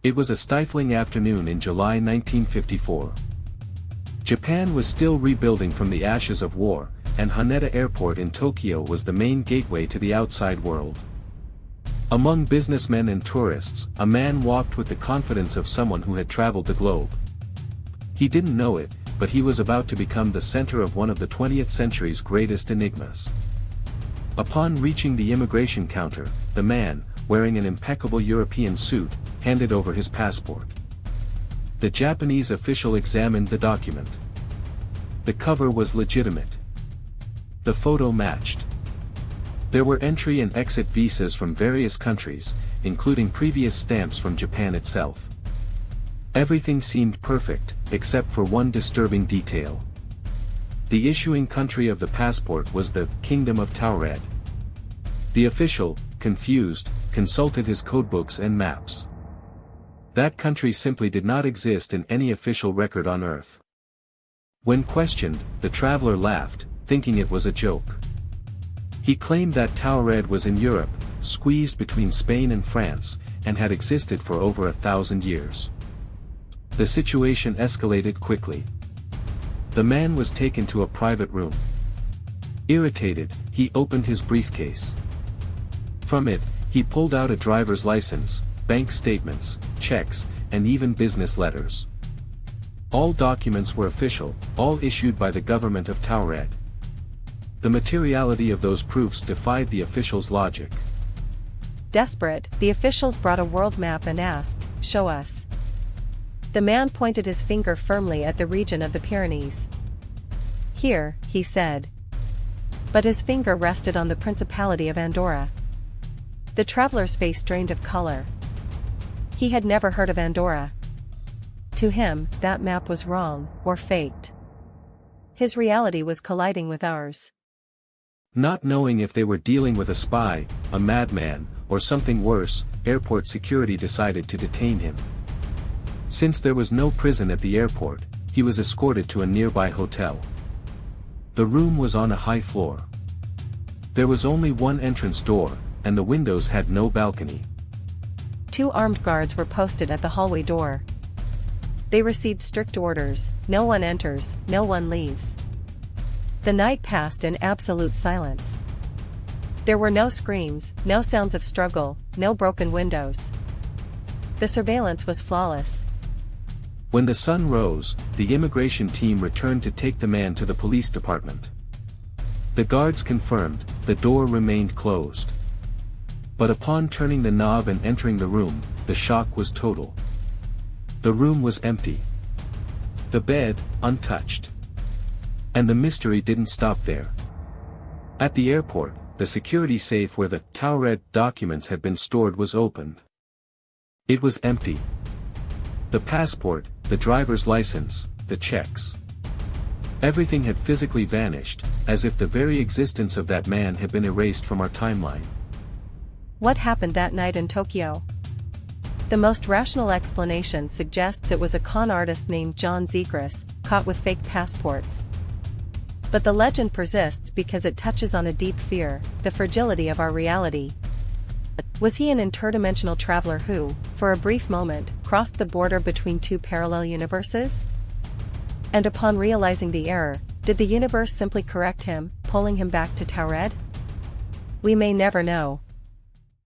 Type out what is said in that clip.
It was a stifling afternoon in July 1954. Japan was still rebuilding from the ashes of war, and Haneda Airport in Tokyo was the main gateway to the outside world. Among businessmen and tourists, a man walked with the confidence of someone who had traveled the globe. He didn't know it, but he was about to become the center of one of the 20th century's greatest enigmas. Upon reaching the immigration counter, the man, wearing an impeccable European suit, handed over his passport. The Japanese official examined the document. The cover was legitimate. The photo matched. There were entry and exit visas from various countries, including previous stamps from Japan itself. Everything seemed perfect, except for one disturbing detail. The issuing country of the passport was the Kingdom of Taured. The official, confused, consulted his codebooks and maps. That country simply did not exist in any official record on Earth. When questioned, the traveler laughed, thinking it was a joke. He claimed that Taured was in Europe, squeezed between Spain and France, and had existed for over 1,000 years. The situation escalated quickly. The man was taken to a private room. Irritated, he opened his briefcase. From it, he pulled out a driver's license, bank statements, checks, and even business letters. All documents were official, all issued by the government of Taured. The materiality of those proofs defied the official's logic. Desperate, the officials brought a world map and asked, "Show us." The man pointed his finger firmly at the region of the Pyrenees. "Here," he said. But his finger rested on the Principality of Andorra. The traveler's face drained of color. He had never heard of Andorra. To him, that map was wrong, or faked. His reality was colliding with ours. Not knowing if they were dealing with a spy, a madman, or something worse, airport security decided to detain him. Since there was no prison at the airport, he was escorted to a nearby hotel. The room was on a high floor. There was only one entrance door, and the windows had no balcony. 2 armed guards were posted at the hallway door. They received strict orders: no one enters, no one leaves. The night passed in absolute silence. There were no screams, no sounds of struggle, no broken windows. The surveillance was flawless. When the sun rose, the immigration team returned to take the man to the police department. The guards confirmed, the door remained closed. But upon turning the knob and entering the room, the shock was total. The room was empty. The bed, untouched. And the mystery didn't stop there. At the airport, the security safe where the Taured documents had been stored was opened. It was empty. The passport, the driver's license, the checks. Everything had physically vanished, as if the very existence of that man had been erased from our timeline. What happened that night in Tokyo? The most rational explanation suggests it was a con artist named John Zegrus, caught with fake passports. But the legend persists because it touches on a deep fear, the fragility of our reality. Was he an interdimensional traveler who, for a brief moment, crossed the border between 2 parallel universes? And upon realizing the error, did the universe simply correct him, pulling him back to Taured? We may never know.